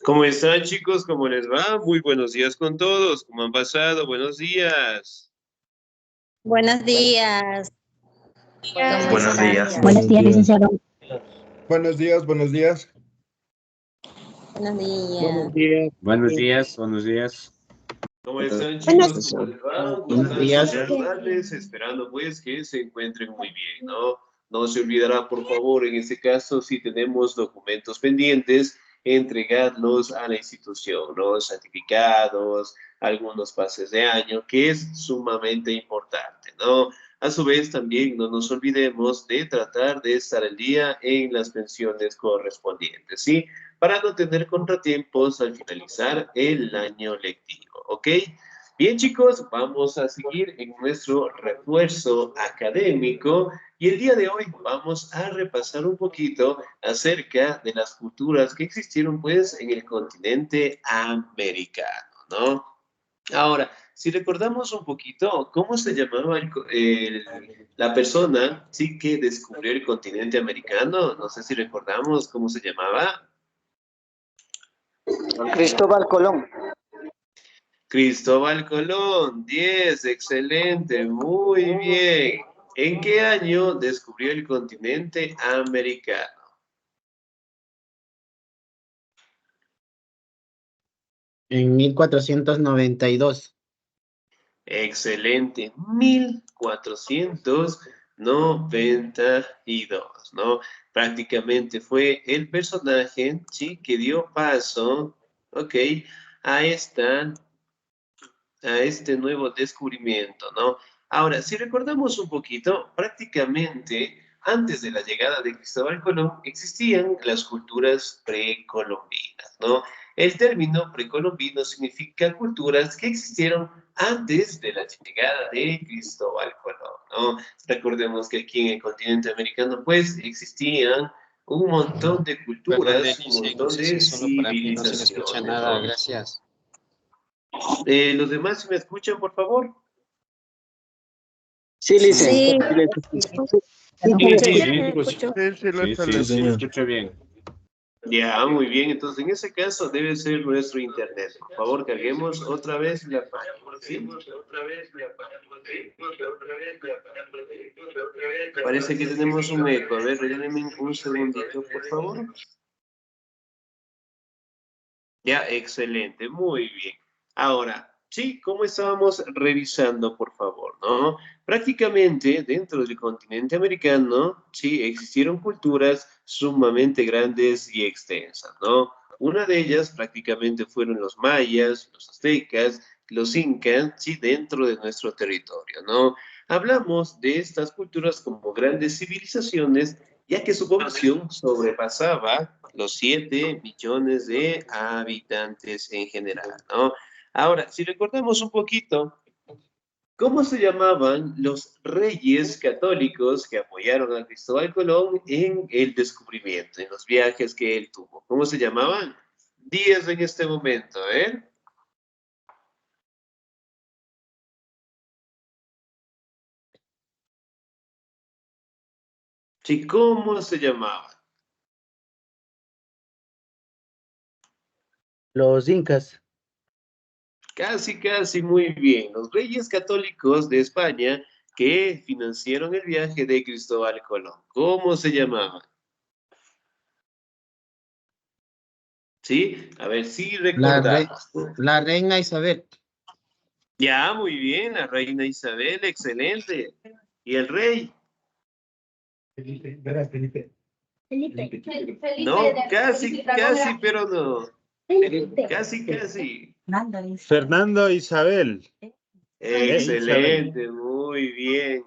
¿Cómo están, chicos? ¿Cómo les va? Muy buenos días con todos. ¿Cómo han pasado? Buenos días. Buenos días. ¿Cómo Buenos están? días. Buenos días, licenciado. Buenos días, buenos días. Buenos días. Buenos días. Buenos días, buenos días. ¿Cómo están, chicos? ¿Cómo les va? Buenos días. Saludarles, esperando pues que se encuentren muy bien, ¿no? No se olvidará, por favor, en este caso, si tenemos documentos pendientes, entregarlos a la institución, ¿no? Certificados, algunos pases de año, que es sumamente importante, ¿no? A su vez, también no nos olvidemos de tratar de estar al día en las pensiones correspondientes, ¿sí? Para no tener contratiempos al finalizar el año lectivo, ¿ok? Bien, chicos, vamos a seguir en nuestro refuerzo académico y el día de hoy vamos a repasar un poquito acerca de las culturas que existieron, pues, en el continente americano, ¿no? Ahora, si recordamos un poquito, ¿cómo se llamaba la persona, sí, que descubrió el continente americano? No sé si recordamos cómo se llamaba. Cristóbal Colón. Cristóbal Colón, 10, excelente, muy bien. ¿En qué año descubrió el continente americano? En 1492. Excelente, 1492, ¿no? Prácticamente fue el personaje, sí, que dio paso, ok, a este nuevo descubrimiento, ¿no? Ahora, si recordamos un poquito, prácticamente antes de la llegada de Cristóbal Colón existían las culturas precolombinas, ¿no? El término precolombino significa culturas que existieron antes de la llegada de Cristóbal Colón, ¿no? Recordemos que aquí en el continente americano, pues, existían un montón de Perdón, culturas, un Denise, no montón sé si de es solo para mí, no se le escucha civilizaciones, nada, ¿no? gracias. Los demás, si me escuchan, por favor. Sí, Sí. Sí, sí, Escucho. Sí, se escucha bien. ya, muy bien. Entonces, en ese caso debe ser nuestro internet. Por favor, carguemos otra vez la página, ¿sí? Parece que tenemos un eco. A ver, regálenme un segundito, por favor. Ya, excelente, muy bien. Ahora, sí, ¿cómo estábamos revisando, por favor, no? Prácticamente dentro del continente americano, sí, existieron culturas sumamente grandes y extensas, ¿no? Una de ellas prácticamente fueron los mayas, los aztecas, los incas, sí, dentro de nuestro territorio, ¿no? Hablamos de estas culturas como grandes civilizaciones ya que su población sobrepasaba los 7 millones de habitantes en general, ¿no? Ahora, si recordamos un poquito, ¿cómo se llamaban los reyes católicos que apoyaron a Cristóbal Colón en el descubrimiento, en los viajes que él tuvo? ¿Cómo se llamaban? 10 en este momento, ¿eh? Sí, ¿cómo se llamaban? Los incas. Casi, casi muy bien. Los reyes católicos de España que financiaron el viaje de Cristóbal Colón. ¿Cómo se llamaban? ¿Sí? A ver si recordamos. La reina Isabel. Ya, muy bien, la reina Isabel, excelente. ¿Y el rey? Felipe, verás, Felipe. No, casi, casi, pero no. Casi, casi. Fernando Isabel. Isabel. Excelente, muy bien.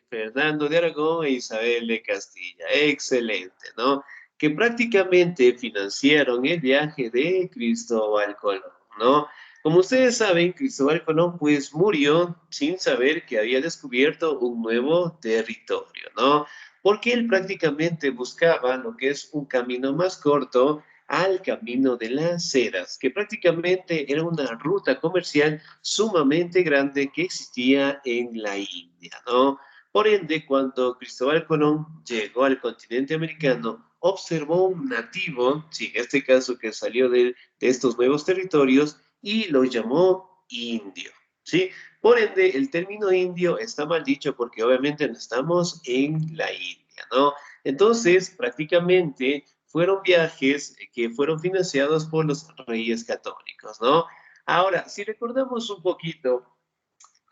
Fernando de Aragón e Isabel de Castilla. Excelente, ¿no? Que prácticamente financiaron el viaje de Cristóbal Colón, ¿no? Como ustedes saben, Cristóbal Colón pues murió sin saber que había descubierto un nuevo territorio, ¿no? Porque él prácticamente buscaba lo que es un camino más corto al camino de las sedas, que prácticamente era una ruta comercial sumamente grande que existía en la India, ¿no? Por ende, cuando Cristóbal Colón llegó al continente americano, observó un nativo, sí, en este caso que salió de estos nuevos territorios, y lo llamó indio, ¿sí? Por ende, el término indio está mal dicho porque obviamente no estamos en la India, ¿no? Entonces, prácticamente fueron viajes que fueron financiados por los reyes católicos, ¿no? Ahora, si recordamos un poquito,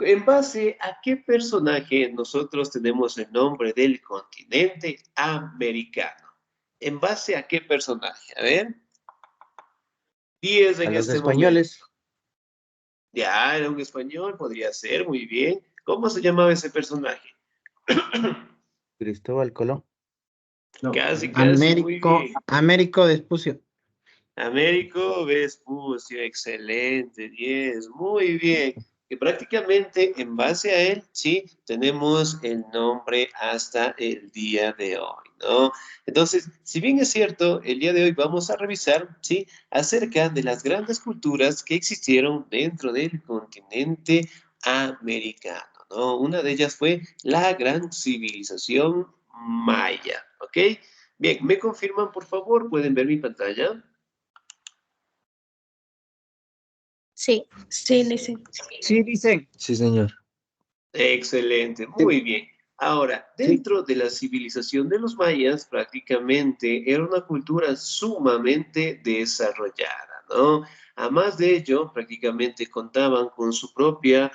¿en base a qué personaje nosotros tenemos el nombre del continente americano? ¿En base a qué personaje? A ver. 10 A en los este momento. españoles. Ya, era un español, podría ser, muy bien. ¿Cómo se llamaba ese personaje? Cristóbal Colón. No. Casi, casi, muy bien. Américo Vespucio. Américo Vespucio, excelente, 10, muy bien. Que prácticamente en base a él, sí, tenemos el nombre hasta el día de hoy, ¿no? Entonces, si bien es cierto, el día de hoy vamos a revisar, sí, acerca de las grandes culturas que existieron dentro del continente americano, ¿no? Una de ellas fue la gran civilización maya, ¿ok? Bien, ¿me confirman, por favor? ¿Pueden ver mi pantalla? Sí, sí, dice. Sí, dice. Sí, señor. Excelente, Sí. muy bien. Ahora, Sí. dentro de la civilización de los mayas, prácticamente era una cultura sumamente desarrollada, ¿no? Además de ello, prácticamente contaban con su propia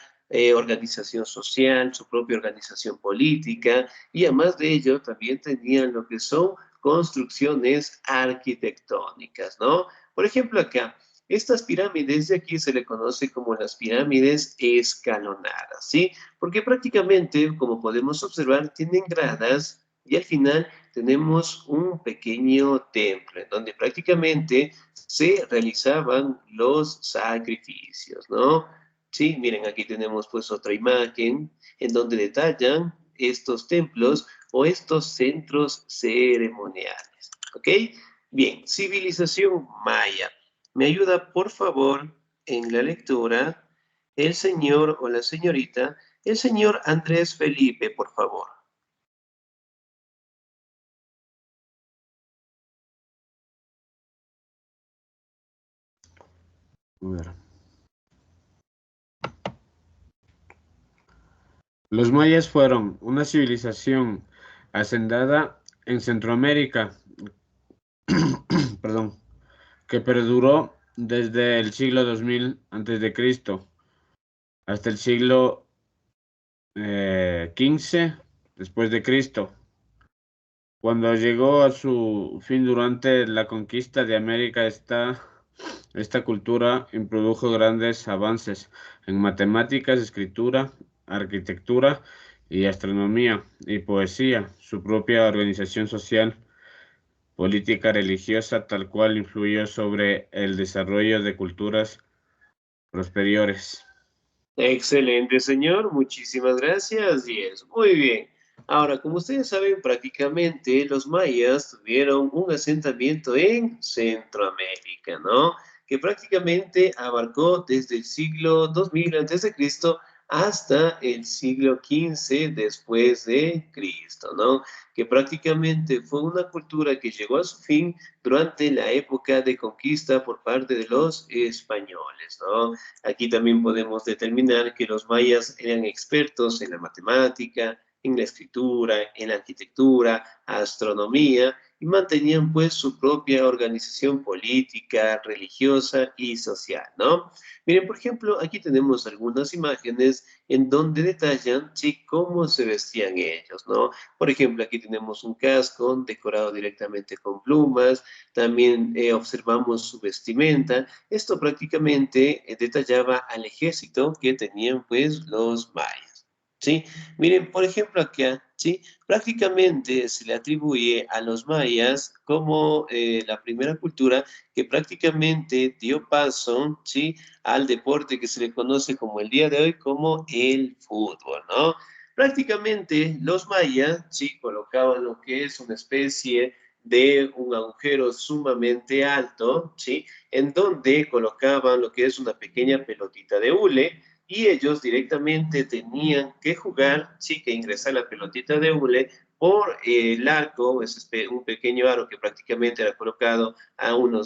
organización social, su propia organización política, y además de ello, también tenían lo que son construcciones arquitectónicas, ¿no? Por ejemplo, acá. Estas pirámides de aquí se le conoce como las pirámides escalonadas, ¿sí? Porque prácticamente, como podemos observar, tienen gradas y al final tenemos un pequeño templo en donde prácticamente se realizaban los sacrificios, ¿no? Sí, miren, aquí tenemos pues otra imagen en donde detallan estos templos o estos centros ceremoniales, ¿ok? Bien, civilización maya. ¿Me ayuda, por favor, en la lectura el señor o la señorita? El señor Andrés Felipe, por favor. A ver. Los mayas fueron una civilización asentada en Centroamérica, perdón, que perduró desde el siglo 2000 a.C. hasta el siglo XV después de Cristo, cuando llegó a su fin durante la conquista de América. Esta cultura introdujo grandes avances en matemáticas, escritura, arquitectura y astronomía y poesía, su propia organización social, política religiosa, tal cual influyó sobre el desarrollo de culturas posteriores. Excelente, señor. Muchísimas gracias. 10. Muy bien. Ahora, como ustedes saben, prácticamente los mayas tuvieron un asentamiento en Centroamérica, ¿no? Que prácticamente abarcó desde el siglo 2000 a.C. hasta el siglo XV después de Cristo, ¿no? Que prácticamente fue una cultura que llegó a su fin durante la época de conquista por parte de los españoles, ¿no? Aquí también podemos determinar que los mayas eran expertos en la matemática, en la escritura, en la arquitectura, astronomía, y mantenían pues su propia organización política, religiosa y social, ¿no? Miren, por ejemplo, aquí tenemos algunas imágenes en donde detallan, sí, cómo se vestían ellos, ¿no? Por ejemplo, aquí tenemos un casco decorado directamente con plumas, también observamos su vestimenta. Esto prácticamente detallaba al ejército que tenían pues los mayas. ¿Sí? Miren, por ejemplo, acá, ¿sí? Prácticamente se le atribuye a los mayas como la primera cultura que prácticamente dio paso, ¿sí? Al deporte que se le conoce como el día de hoy como el fútbol, ¿no? Prácticamente los mayas, sí, colocaban lo que es una especie de un agujero sumamente alto, ¿sí? En donde colocaban lo que es una pequeña pelotita de hule, y ellos directamente tenían que jugar, sí, que ingresar la pelotita de hule por el arco, es un pequeño aro que prácticamente era colocado a a 1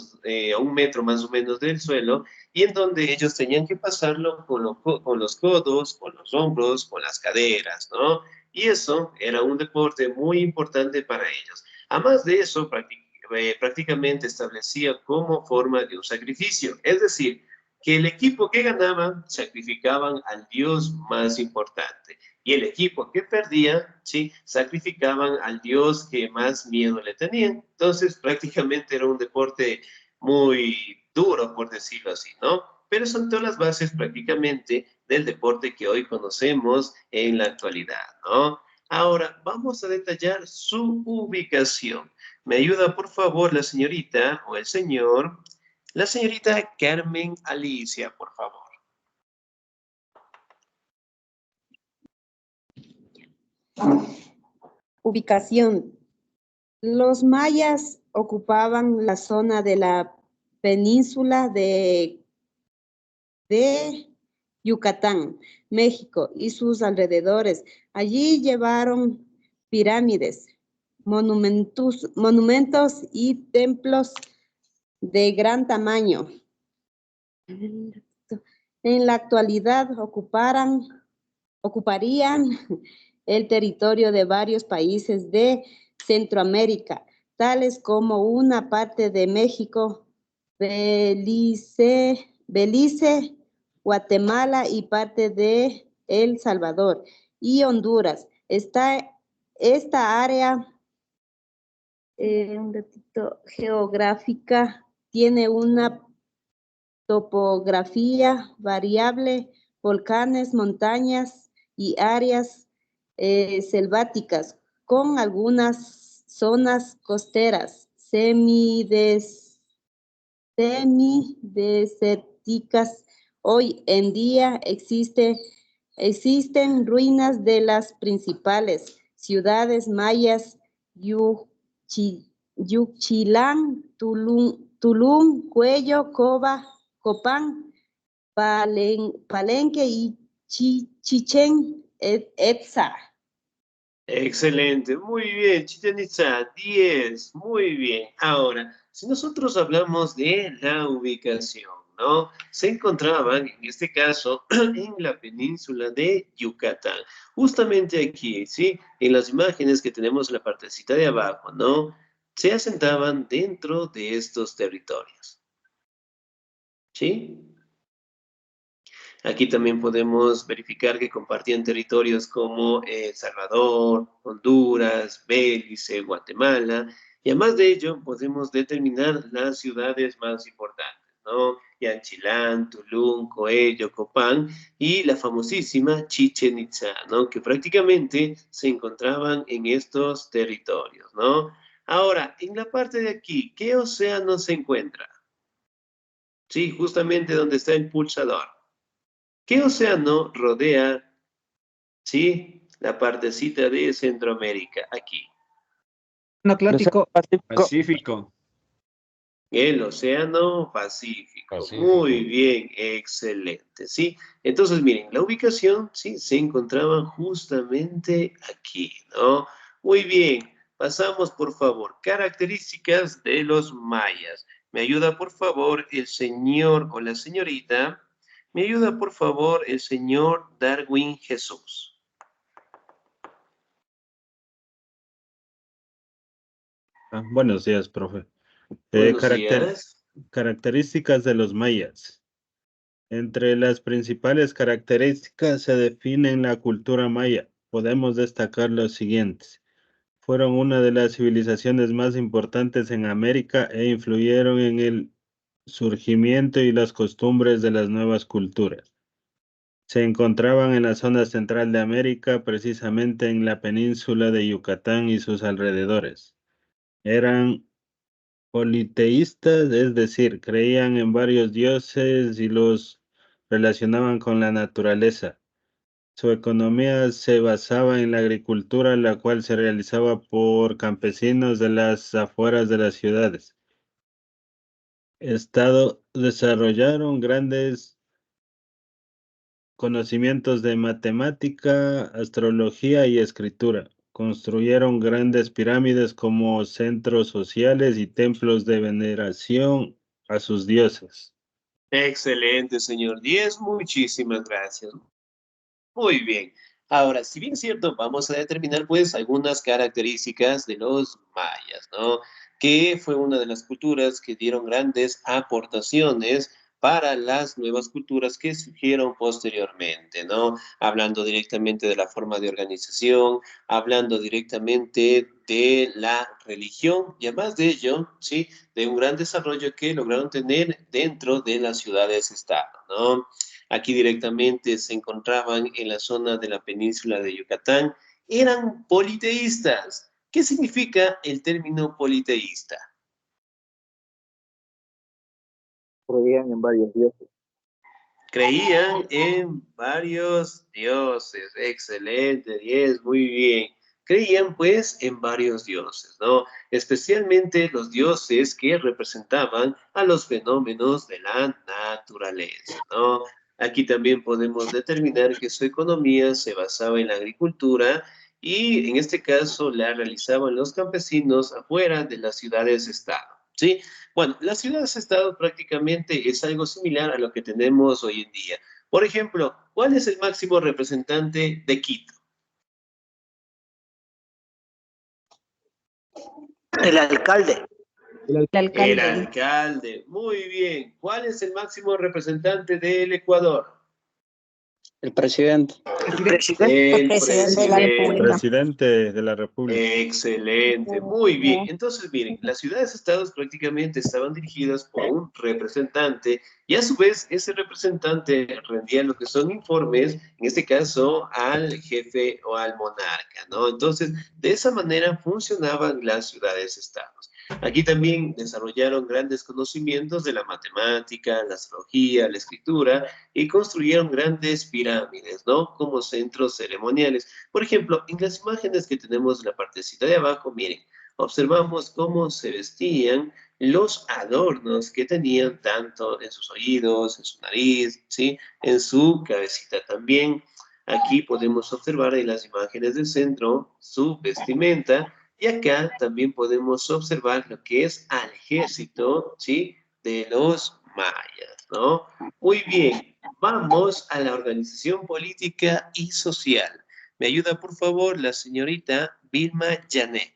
metro más o menos del suelo, y en donde ellos tenían que pasarlo con los codos, con los hombros, con las caderas, ¿no? Y eso era un deporte muy importante para ellos. Además de eso, prácticamente establecía como forma de un sacrificio, es decir, que el equipo que ganaba sacrificaban al dios más importante y el equipo que perdía, sí, sacrificaban al dios que más miedo le tenían. Entonces, prácticamente era un deporte muy duro, por decirlo así, ¿no? Pero son todas las bases prácticamente del deporte que hoy conocemos en la actualidad, ¿no? Ahora, vamos a detallar su ubicación. ¿Me ayuda, por favor, la señorita o el señor? La señorita Carmen Alicia, por favor. Ubicación. Los mayas ocupaban la zona de la península de Yucatán, México y sus alrededores. Allí llevaron pirámides, monumentos y templos de gran tamaño. En la actualidad ocuparían el territorio de varios países de Centroamérica, tales como una parte de México, Belice, Guatemala y parte de El Salvador y Honduras. Esta área un ratito, geográfica tiene una topografía variable, volcanes, montañas y áreas selváticas, con algunas zonas costeras semidesérticas. Hoy en día existen ruinas de las principales ciudades mayas, Yuchilán, Tulum, Cuello, Copán, Palenque y Chichén Itzá. Excelente, muy bien, Chichén Itzá, 10, muy bien. Ahora, si nosotros hablamos de la ubicación, ¿no? Se encontraban, en este caso, en la península de Yucatán. Justamente aquí, ¿sí? En las imágenes que tenemos en la partecita de abajo, ¿no? Se asentaban dentro de estos territorios. ¿Sí? Aquí también podemos verificar que compartían territorios como El Salvador, Honduras, Belice, Guatemala, y además de ello podemos determinar las ciudades más importantes, ¿no? Yanchilán, Tulum, Coello, Copán y la famosísima Chichén Itzá, ¿no? Que prácticamente se encontraban en estos territorios, ¿no? Ahora, en la parte de aquí, ¿qué océano se encuentra? Sí, justamente donde está el pulsador. ¿Qué océano rodea, sí, la partecita de Centroamérica aquí? Atlántico. Pacífico. El Océano Pacífico. Muy bien, excelente, ¿sí? Entonces, miren, la ubicación, sí, se encontraba justamente aquí, ¿no? Muy bien, pasamos, por favor, características de los mayas. ¿Me ayuda, por favor, el señor o la señorita? ¿Me ayuda, por favor, el señor Darwin Jesús? Buenos días, profe. Buenos días. Características de los mayas. Entre las principales características se definen la cultura maya. Podemos destacar los siguientes. Fueron una de las civilizaciones más importantes en América e influyeron en el surgimiento y las costumbres de las nuevas culturas. Se encontraban en la zona central de América, precisamente en la península de Yucatán y sus alrededores. Eran politeístas, es decir, creían en varios dioses y los relacionaban con la naturaleza. Su economía se basaba en la agricultura, la cual se realizaba por campesinos de las afueras de las ciudades. Desarrollaron grandes conocimientos de matemática, astrología y escritura. Construyeron grandes pirámides como centros sociales y templos de veneración a sus dioses. Excelente, señor 10. Muchísimas gracias. Muy bien. Ahora, si bien es cierto, vamos a determinar pues algunas características de los mayas, ¿no? Que fue una de las culturas que dieron grandes aportaciones para las nuevas culturas que surgieron posteriormente, ¿no? Hablando directamente de la forma de organización, hablando directamente de la religión y además de ello, ¿sí? De un gran desarrollo que lograron tener dentro de las ciudades-estado, ¿no? Aquí directamente se encontraban en la zona de la península de Yucatán, eran politeístas. ¿Qué significa el término politeísta? Creían en varios dioses. Creían en varios dioses. Excelente, 10, muy bien. Creían pues en varios dioses, ¿no? Especialmente los dioses que representaban a los fenómenos de la naturaleza, ¿no? Aquí también podemos determinar que su economía se basaba en la agricultura y en este caso la realizaban los campesinos afuera de las ciudades-estado, ¿sí? Bueno, las ciudades-estado prácticamente es algo similar a lo que tenemos hoy en día. Por ejemplo, ¿cuál es el máximo representante de Quito? El alcalde. El alcalde. Muy bien. ¿Cuál es el máximo representante del Ecuador? El presidente. El presidente de la República. Presidente de la República. Excelente, muy bien. Entonces, miren, las ciudades-estados prácticamente estaban dirigidas por un representante y a su vez ese representante rendía lo que son informes, en este caso al jefe o al monarca, ¿no? Entonces, de esa manera funcionaban las ciudades-estados. Aquí también desarrollaron grandes conocimientos de la matemática, la astrología, la escritura y construyeron grandes pirámides, ¿no? Como centros ceremoniales. Por ejemplo, en las imágenes que tenemos en la partecita de abajo, miren, observamos cómo se vestían los adornos que tenían tanto en sus oídos, en su nariz, ¿sí? En su cabecita también. Aquí podemos observar en las imágenes del centro su vestimenta y acá también podemos observar lo que es al ejército, ¿sí? De los mayas, ¿no? Muy bien, vamos a la organización política y social. ¿Me ayuda, por favor, la señorita Vilma Janet?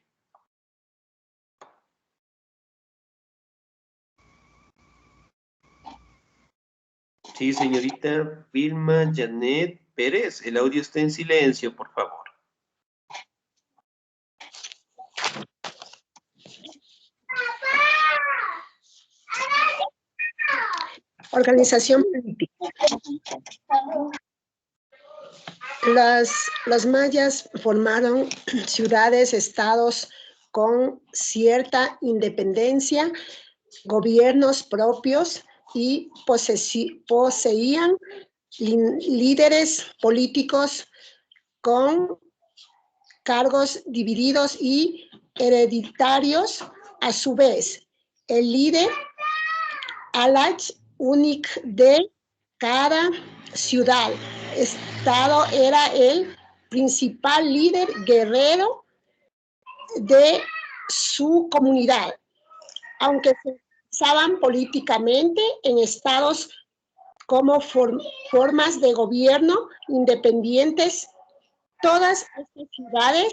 Sí, señorita Vilma Janet Pérez, el audio está en silencio, por favor. Organización política. Los mayas formaron ciudades, estados con cierta independencia, gobiernos propios y poseían líderes políticos con cargos divididos y hereditarios. A su vez, el líder alach único de cada ciudad estado era el principal líder guerrero de su comunidad, aunque se usaban políticamente en estados como formas de gobierno independientes. Todas estas ciudades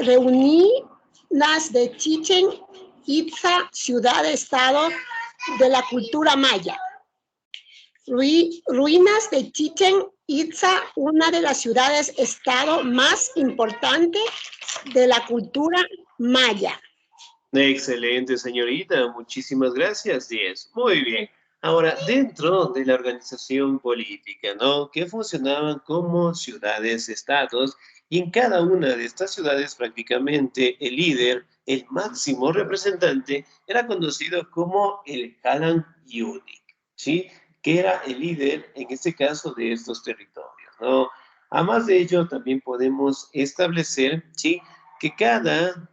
reunidas de Chichén Itzá, ciudad-estado de la cultura maya. Ruinas de Chichén Itzá, una de las ciudades-estado más importantes de la cultura maya. Excelente, señorita. Muchísimas gracias, 10. Muy bien. Ahora, dentro de la organización política, ¿no? Que funcionaban como ciudades-estados y en cada una de estas ciudades prácticamente el líder, el máximo representante, era conocido como el Halan Yunik, ¿sí? Que era el líder, en este caso, de estos territorios, ¿no? Además de ello, también podemos establecer, ¿sí? Que cada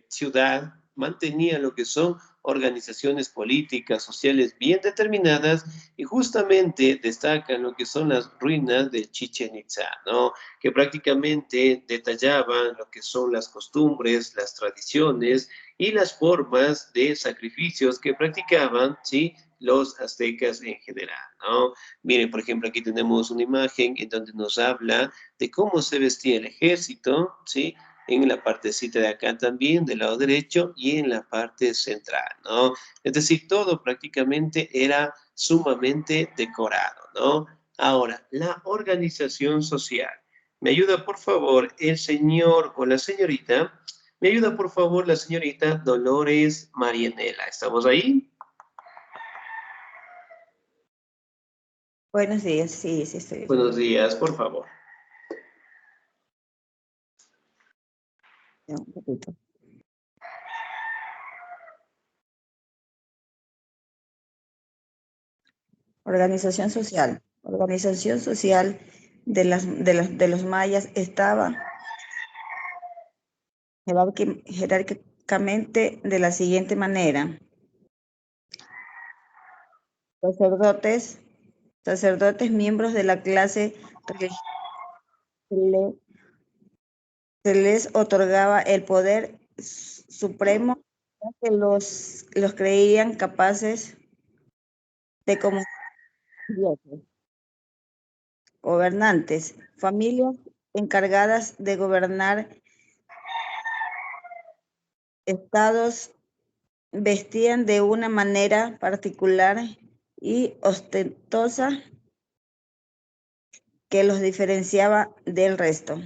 ciudad mantenía lo que son organizaciones políticas, sociales bien determinadas, y justamente destacan lo que son las ruinas de Chichén Itzá, ¿no? Que prácticamente detallaban lo que son las costumbres, las tradiciones y las formas de sacrificios que practicaban, ¿sí?, los aztecas en general, ¿no? Miren, por ejemplo, aquí tenemos una imagen en donde nos habla de cómo se vestía el ejército, ¿sí?, en la partecita de acá también, del lado derecho, y en la parte central, ¿no? Es decir, todo prácticamente era sumamente decorado, ¿no? Ahora, la organización social. ¿Me ayuda, por favor, el señor o la señorita? ¿Me ayuda, por favor, la señorita Dolores Marianela? ¿Estamos ahí? Buenos días, sí, sí estoy. Buenos días, por favor. Un poquito. Organización social. Organización social de los mayas estaba jerárquicamente de la siguiente manera. Sacerdotes miembros de la clase religiosa, se les otorgaba el poder supremo que los creían capaces de comunicar dioses. Gobernantes, familias encargadas de gobernar estados, vestían de una manera particular y ostentosa que los diferenciaba del resto.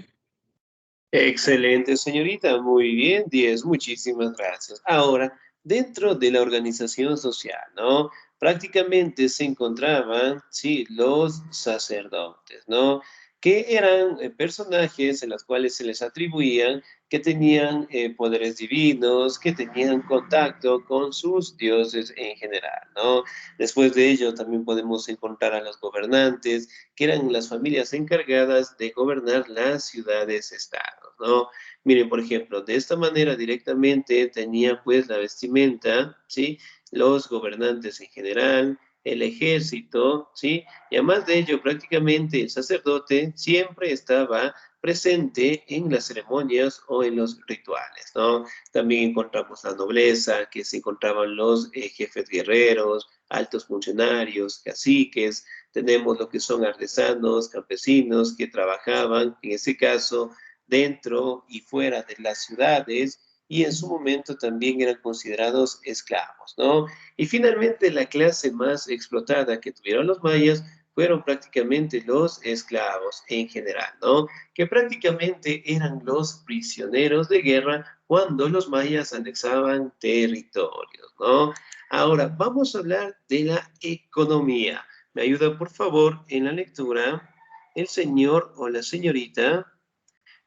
Excelente, señorita. Muy bien, 10. Muchísimas gracias. Ahora, dentro de la organización social, ¿no? Prácticamente se encontraban, sí, los sacerdotes, ¿no? Que eran personajes en los cuales se les atribuían que tenían poderes divinos, que tenían contacto con sus dioses en general, ¿no? Después de ello también podemos encontrar a los gobernantes, que eran las familias encargadas de gobernar las ciudades-estados, ¿no? Miren, por ejemplo, de esta manera directamente tenía pues la vestimenta, ¿sí? Los gobernantes en general, el ejército, ¿sí? Y además de ello, prácticamente el sacerdote siempre estaba presente en las ceremonias o en los rituales, ¿no? También encontramos la nobleza, que se encontraban los jefes guerreros, altos funcionarios, caciques, tenemos lo que son artesanos, campesinos que trabajaban, en ese caso, dentro y fuera de las ciudades, y en su momento también eran considerados esclavos, ¿no? Y finalmente la clase más explotada que tuvieron los mayas fueron prácticamente los esclavos en general, ¿no? Que prácticamente eran los prisioneros de guerra cuando los mayas anexaban territorios, ¿no? Ahora, vamos a hablar de la economía. ¿Me ayuda, por favor, en la lectura el señor o la señorita?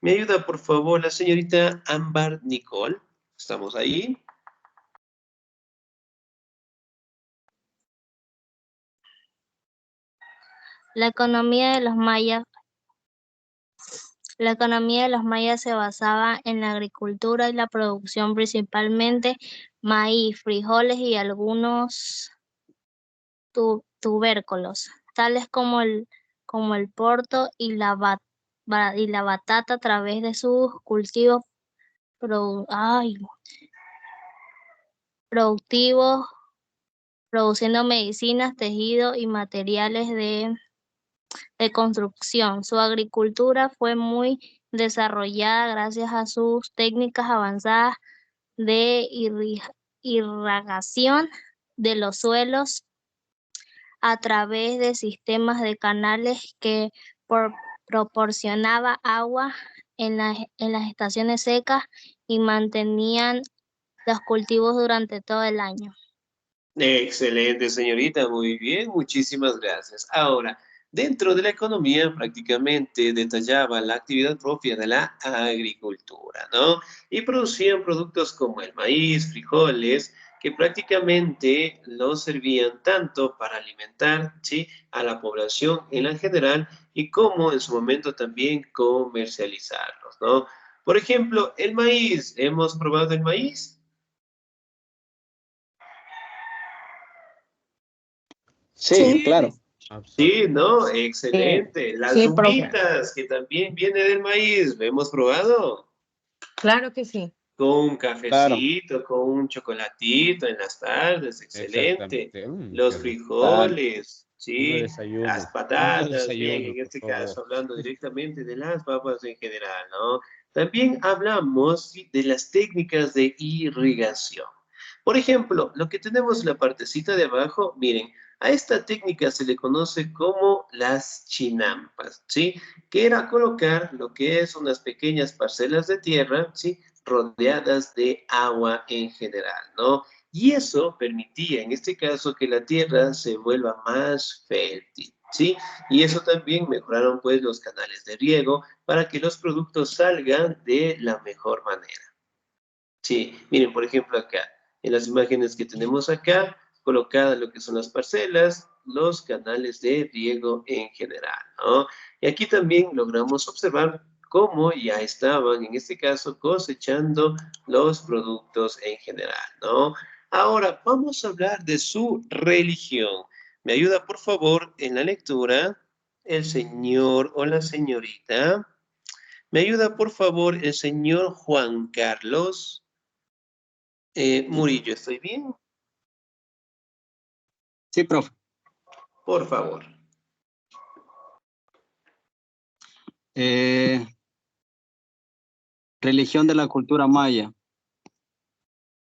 ¿Me ayuda, por favor, la señorita Ámbar Nicole? ¿Estamos ahí? La economía de los mayas se basaba en la agricultura y la producción, principalmente maíz, frijoles y algunos tubérculos, tales como el porto y la batata, a través de sus cultivos productivos, produciendo medicinas, tejido y materiales de construcción. Su agricultura fue muy desarrollada gracias a sus técnicas avanzadas de irrigación de los suelos a través de sistemas de canales que proporcionaba agua en las estaciones secas y mantenían los cultivos durante todo el año. Excelente, señorita, muy bien, muchísimas gracias. Ahora, dentro de la economía prácticamente detallaba la actividad propia de la agricultura, ¿no? Y producían productos como el maíz, frijoles, que prácticamente los servían tanto para alimentar, ¿sí?, a la población en la general y como en su momento también comercializarlos, ¿no? Por ejemplo, el maíz, ¿hemos probado el maíz? Sí, claro. Sí, ¿no? Excelente. Las Sí, profe. humitas, que también viene del maíz, ¿lo hemos probado? Claro que sí. Con un cafecito, con un chocolatito en las tardes, excelente. Exactamente. Los Qué rico. frijoles, Lindo ¿sí? desayuno. Las Lindo patatas, bien, desayuno, en por este favor. caso hablando directamente de las papas en general, ¿no? También hablamos sí, de las técnicas de irrigación. Por ejemplo, lo que tenemos en la partecita de abajo, miren, a esta técnica se le conoce como las chinampas, ¿sí? Que era colocar lo que es unas pequeñas parcelas de tierra, ¿sí? Rodeadas de agua en general, ¿no? Y eso permitía, en este caso, que la tierra se vuelva más fértil, ¿sí? Y eso también mejoraron, pues, los canales de riego para que los productos salgan de la mejor manera. Sí, miren, por ejemplo, acá, en las imágenes que tenemos acá, colocadas lo que son las parcelas, los canales de riego en general, ¿no? Y aquí también logramos observar cómo ya estaban, en este caso, cosechando los productos en general, ¿no? Ahora, vamos a hablar de su religión. ¿Me ayuda, por favor, en la lectura el señor o la señorita? ¿Me ayuda, por favor, el señor Juan Carlos? Murillo, ¿estoy bien? Sí, profe. Por favor. Religión de la cultura maya.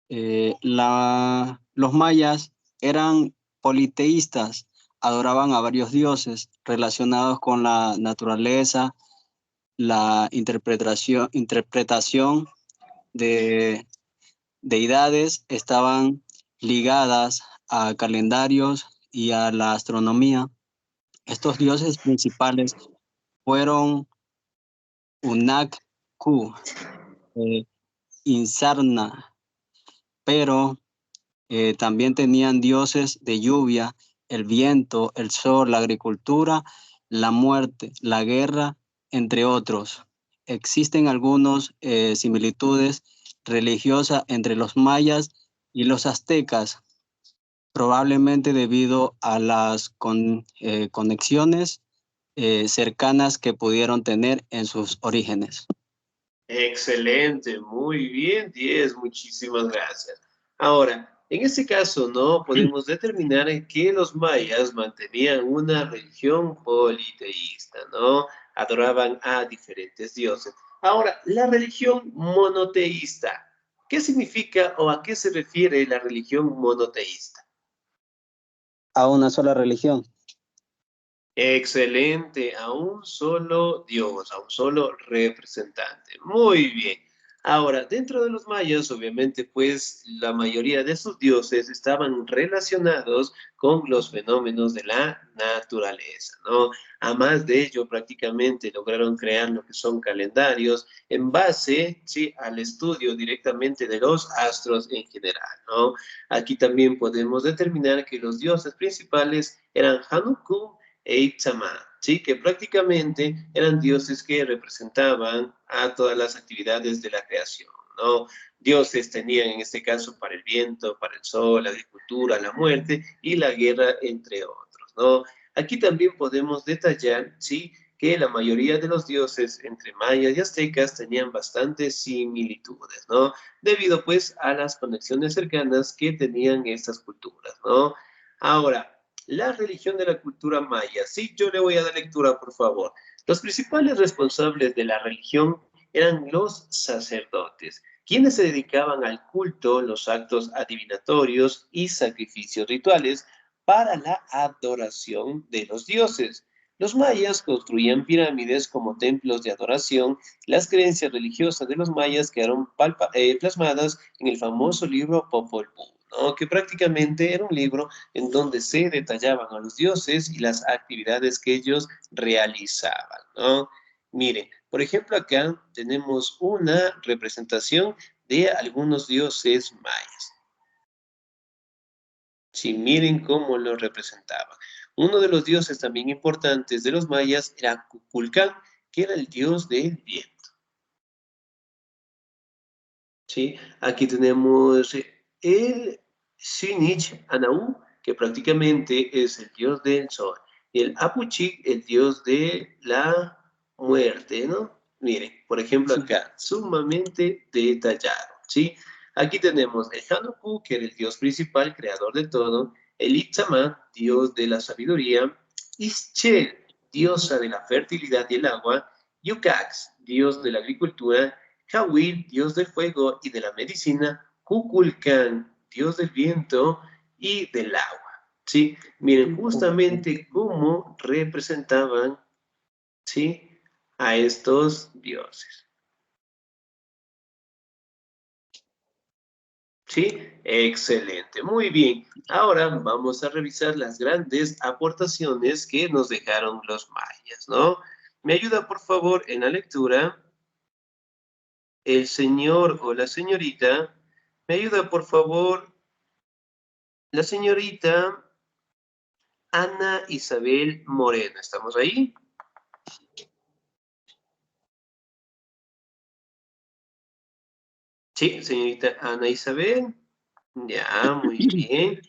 Los mayas eran politeístas, adoraban a varios dioses relacionados con la naturaleza, la interpretación de deidades, estaban ligadas a calendarios y a la astronomía. Estos dioses principales fueron Unak-Ku, Insarna, pero también tenían dioses de lluvia, el viento, el sol, la agricultura, la muerte, la guerra, entre otros. Existen algunas similitudes religiosas entre los mayas y los aztecas, probablemente debido a las conexiones cercanas que pudieron tener en sus orígenes. Excelente, muy bien, 10, muchísimas gracias. Ahora, en este caso, ¿no? Podemos determinar que los mayas mantenían una religión politeísta, ¿no? Adoraban a diferentes dioses. Ahora, la religión monoteísta, ¿qué significa o a qué se refiere la religión monoteísta? A una sola religión. Excelente, a un solo Dios, a un solo representante. Muy bien. Ahora, dentro de los mayas, obviamente, pues la mayoría de sus dioses estaban relacionados con los fenómenos de la naturaleza, ¿no? A más de ello, prácticamente lograron crear lo que son calendarios en base, sí, al estudio directamente de los astros en general, ¿no? Aquí también podemos determinar que los dioses principales eran Hanukkah e Itzamá, ¿sí? Que prácticamente eran dioses que representaban a todas las actividades de la creación, ¿no? Dioses tenían en este caso para el viento, para el sol, la agricultura, la muerte y la guerra, entre otros, ¿no? Aquí también podemos detallar, ¿sí? Que la mayoría de los dioses entre mayas y aztecas tenían bastantes similitudes, ¿no? Debido pues a las conexiones cercanas que tenían estas culturas, ¿no? Ahora, la religión de la cultura maya. Sí, yo le voy a dar lectura, por favor. Los principales responsables de la religión eran los sacerdotes, quienes se dedicaban al culto, los actos adivinatorios y sacrificios rituales para la adoración de los dioses. Los mayas construían pirámides como templos de adoración. Las creencias religiosas de los mayas quedaron plasmadas en el famoso libro Popol Vuh, ¿no? Que prácticamente era un libro en donde se detallaban a los dioses y las actividades que ellos realizaban, ¿no? Miren, por ejemplo, acá tenemos una representación de algunos dioses mayas. Sí, miren cómo lo representaban. Uno de los dioses también importantes de los mayas era Kukulcán, que era el dios del viento. Sí, aquí tenemos el Sinich Anaú, que prácticamente es el dios del sol. Y el Apuchik, el dios de la muerte, ¿no? Miren, por ejemplo acá, sumamente detallado, ¿sí? Aquí tenemos el Hanukkah, que era el dios principal, creador de todo, el Itzamá, dios de la sabiduría, Ischel, diosa de la fertilidad y el agua, Yukax, dios de la agricultura, Hawil, dios del fuego y de la medicina, Kukulkan, dios del viento y del agua, ¿sí? Miren justamente cómo representaban, ¿sí?, a estos dioses. ¿Sí? Excelente, muy bien. Ahora vamos a revisar las grandes aportaciones que nos dejaron los mayas, ¿no? ¿Me ayuda, por favor, en la lectura? El señor o la señorita. ¿Me ayuda, por favor, la señorita Ana Isabel Moreno? ¿Estamos ahí? Sí, señorita Ana Isabel. Ya, muy bien.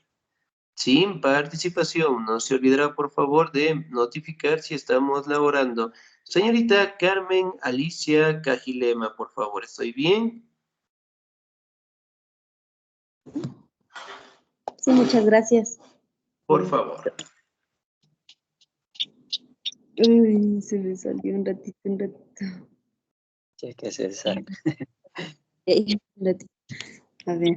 Sin participación, no se olvidará por favor de notificar si estamos laborando. Señorita Carmen Alicia Cajilema, por favor, ¿estoy bien? Sí, muchas gracias. Por favor. Uy, se me salió un ratito. Sí, que se salga. Un ratito. A ver.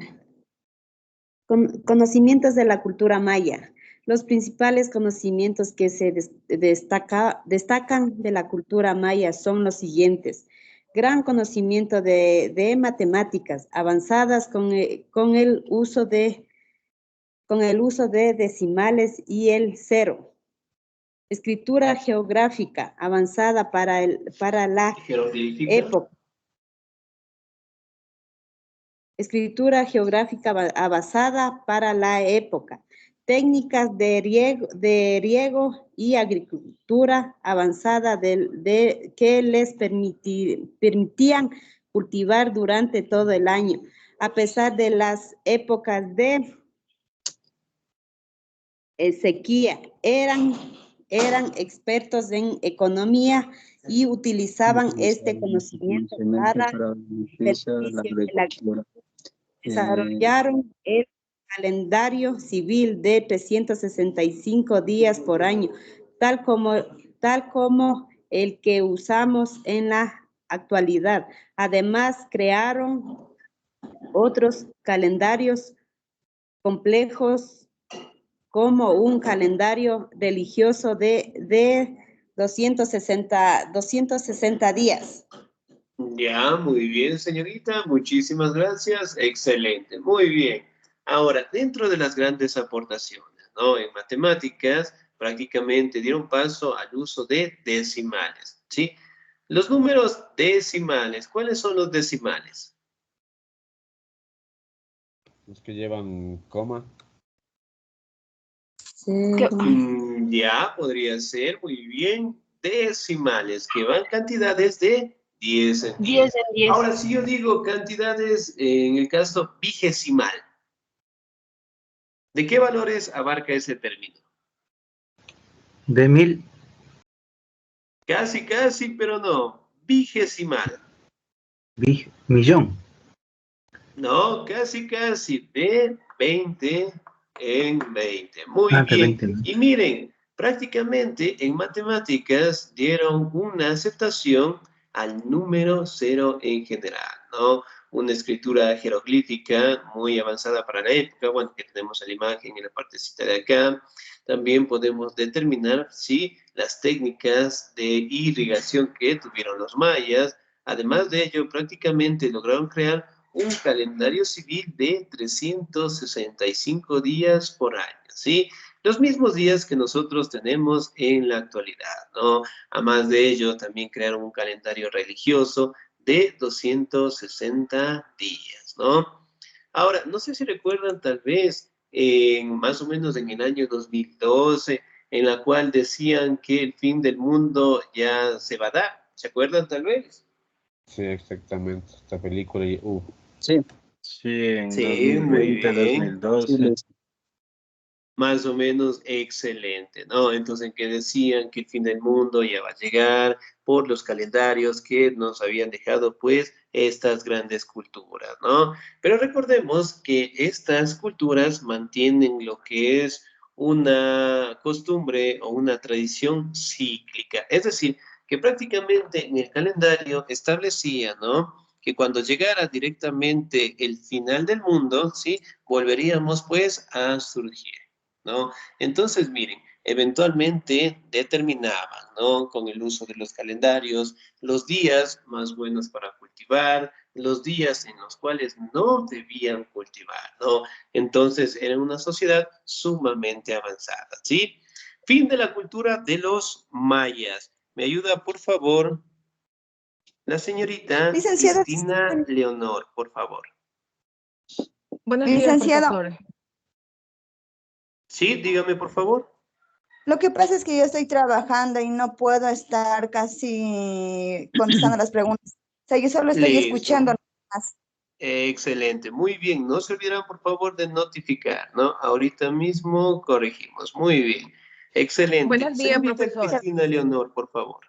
Conocimientos de la cultura maya. Los principales conocimientos que se destacan de la cultura maya son los siguientes. Gran conocimiento de matemáticas avanzadas con el uso de decimales y el cero. Escritura geográfica avanzada para la época. Escritura geográfica avanzada para la época. Técnicas de riego y agricultura avanzada que les permitían cultivar durante todo el año, a pesar de las épocas de sequía. Eran expertos en economía y utilizaban este conocimiento para beneficio de la agricultura. Desarrollaron el calendario civil de 365 días por año, tal como el que usamos en la actualidad. Además, crearon otros calendarios complejos como un calendario religioso de 260 días. Ya, muy bien, señorita. Muchísimas gracias. Excelente, muy bien. Ahora, dentro de las grandes aportaciones, ¿no? En matemáticas, prácticamente dieron paso al uso de decimales, ¿sí? Los números decimales, ¿cuáles son los decimales? Los que llevan coma. Ya, podría ser, muy bien. Decimales, que van cantidades de 10 en 10. Ahora, si yo digo cantidades en el caso vigesimal, ¿de qué valores abarca ese término? De 1000. Casi, casi, pero no. Vigesimal. Millón. No, casi, casi. De 20 en 20. Muy De bien. 20, ¿no? Y miren, prácticamente en matemáticas dieron una aceptación al número 0 en general, ¿no? Una escritura jeroglífica muy avanzada para la época, bueno, que tenemos la imagen en la partecita de acá. También podemos determinar, sí, las técnicas de irrigación que tuvieron los mayas. Además de ello, prácticamente lograron crear un calendario civil de 365 días por año, ¿sí? Los mismos días que nosotros tenemos en la actualidad, ¿no? Además de ello, también crearon un calendario religioso de 260 días, ¿no? Ahora, no sé si recuerdan tal vez, más o menos en el año 2012, en la cual decían que el fin del mundo ya se va a dar. ¿Se acuerdan tal vez? Sí, exactamente. Esta película y Sí. Sí, en Sí, muy 2020, bien. 2012. Más o menos excelente, ¿no? Entonces, que decían que el fin del mundo ya va a llegar por los calendarios que nos habían dejado, pues, estas grandes culturas, ¿no? Pero recordemos que estas culturas mantienen lo que es una costumbre o una tradición cíclica, es decir, que prácticamente en el calendario establecía, ¿no? Que cuando llegara directamente el final del mundo, ¿sí? Volveríamos pues a surgir, ¿no? Entonces, miren, eventualmente determinaban, ¿no? Con el uso de los calendarios, los días más buenos para cultivar, los días en los cuales no debían cultivar, ¿no? Entonces, era una sociedad sumamente avanzada, ¿sí? Fin de la cultura de los mayas. ¿Me ayuda, por favor, la señorita Licenciado, Cristina Leonor, por favor? Buenos días, licenciado, profesor. Sí, dígame, por favor. lo que pasa es que yo estoy trabajando y no puedo estar casi contestando las preguntas. O sea, yo solo estoy Listo. escuchando nada más. Excelente, muy bien. No se olviden, por favor, de notificar, ¿no? Ahorita mismo corregimos. Muy bien. Excelente. Buenos días, Señorita profesor. Cristina Leonor, por favor.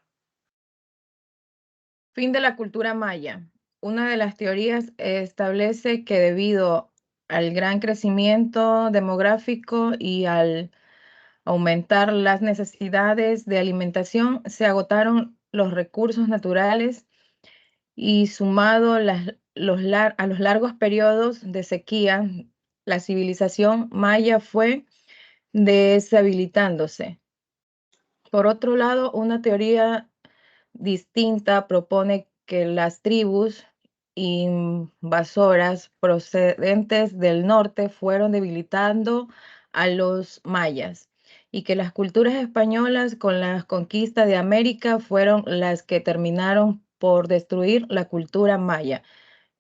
Fin de la cultura maya. Una de las teorías establece que debido al gran crecimiento demográfico y al aumentar las necesidades de alimentación, se agotaron los recursos naturales y sumado a los largos periodos de sequía, la civilización maya fue deshabilitándose. Por otro lado, una teoría distinta propone que las tribus invasoras procedentes del norte fueron debilitando a los mayas y que las culturas españolas con la conquista de América fueron las que terminaron por destruir la cultura maya,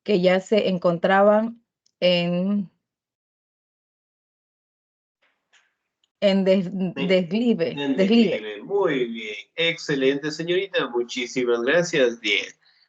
que ya se encontraban en deslive. En declive. Muy bien. Excelente, señorita. Muchísimas gracias. Bien.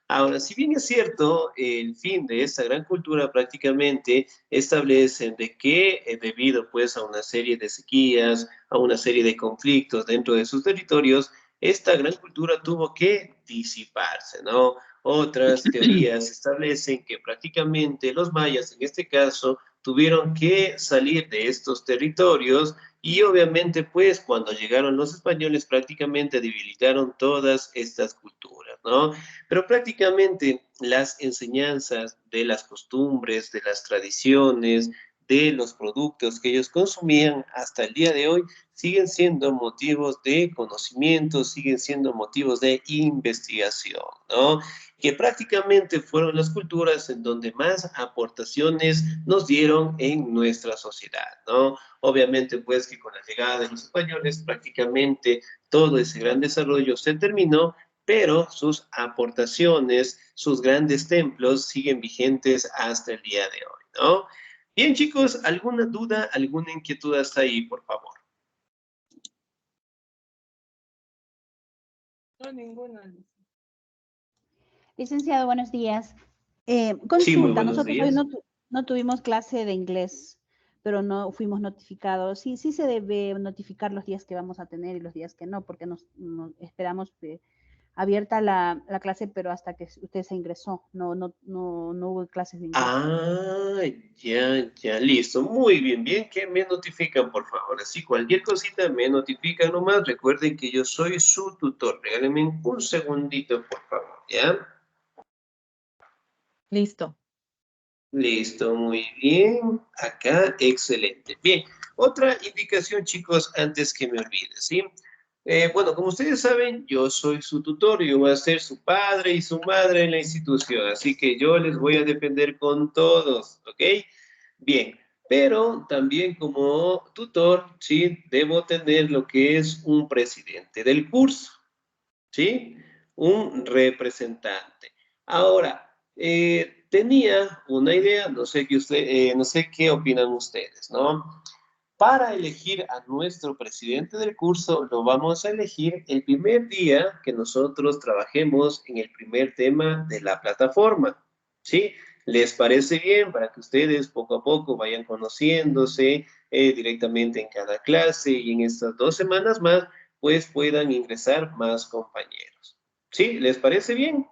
Ahora, si bien es cierto, el fin de esta gran cultura prácticamente establecen de que debido pues a una serie de sequías, a una serie de conflictos dentro de sus territorios, esta gran cultura tuvo que disiparse, ¿no? Otras teorías establecen que prácticamente los mayas, en este caso, tuvieron que salir de estos territorios y obviamente, pues, cuando llegaron los españoles, prácticamente debilitaron todas estas culturas, ¿no? Pero prácticamente las enseñanzas de las costumbres, de las tradiciones, de los productos que ellos consumían hasta el día de hoy, siguen siendo motivos de conocimiento, siguen siendo motivos de investigación, ¿no? Que prácticamente fueron las culturas en donde más aportaciones nos dieron en nuestra sociedad, ¿no? Obviamente, pues, que con la llegada de los españoles, prácticamente todo ese gran desarrollo se terminó, pero sus aportaciones, sus grandes templos siguen vigentes hasta el día de hoy, ¿no? Bien, chicos, ¿alguna duda, alguna inquietud hasta ahí, por favor? No, ninguna. Licenciado, buenos días. Sí, muy Consulta, buenos nosotros hoy días. no tuvimos clase de inglés, pero no fuimos notificados. Sí, sí se debe notificar los días que vamos a tener y los días que no, porque nos esperamos abierta la clase, pero hasta que usted se ingresó, no hubo clases de inglés. Ah, ya, listo. Muy bien, bien que me notifican, por favor. Así, cualquier cosita me notifican nomás. Recuerden que yo soy su tutor. Regálenme un segundito, por favor, ¿ya? Listo. Listo, muy bien. Acá, excelente. Bien, otra indicación, chicos, antes que me olvide, ¿sí? Bueno, como ustedes saben, yo soy su tutor, yo voy a ser su padre y su madre en la institución, así que yo les voy a defender con todos, ¿ok? Bien, pero también como tutor, ¿sí? Debo tener lo que es un presidente del curso, ¿sí? Un representante. Ahora, tenía una idea, no sé qué opinan ustedes, ¿no? Para elegir a nuestro presidente del curso, lo vamos a elegir el primer día que nosotros trabajemos en el primer tema de la plataforma, ¿sí? ¿Les parece bien para que ustedes poco a poco vayan conociéndose, directamente en cada clase y en estas 2 semanas más, pues puedan ingresar más compañeros. ¿Sí? ¿Les parece bien?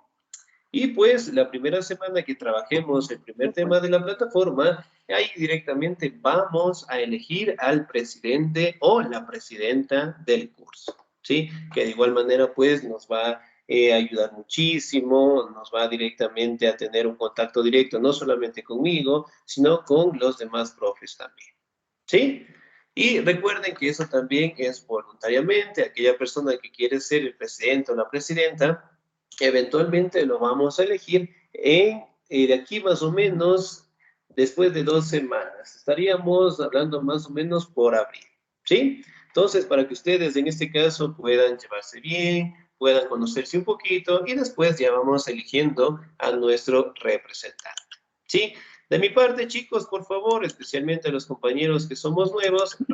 Y pues la primera semana que trabajemos el primer tema de la plataforma, ahí directamente vamos a elegir al presidente o la presidenta del curso, ¿sí? Que de igual manera pues nos va a ayudar muchísimo, nos va directamente a tener un contacto directo, no solamente conmigo, sino con los demás profes también, ¿sí? Y recuerden que eso también es voluntariamente, aquella persona que quiere ser el presidente o la presidenta, eventualmente lo vamos a elegir de aquí más o menos después de 2 semanas. Estaríamos hablando más o menos por abril, ¿sí? Entonces, para que ustedes en este caso puedan llevarse bien, puedan conocerse un poquito y después ya vamos eligiendo a nuestro representante, ¿sí? De mi parte, chicos, por favor, especialmente a los compañeros que somos nuevos,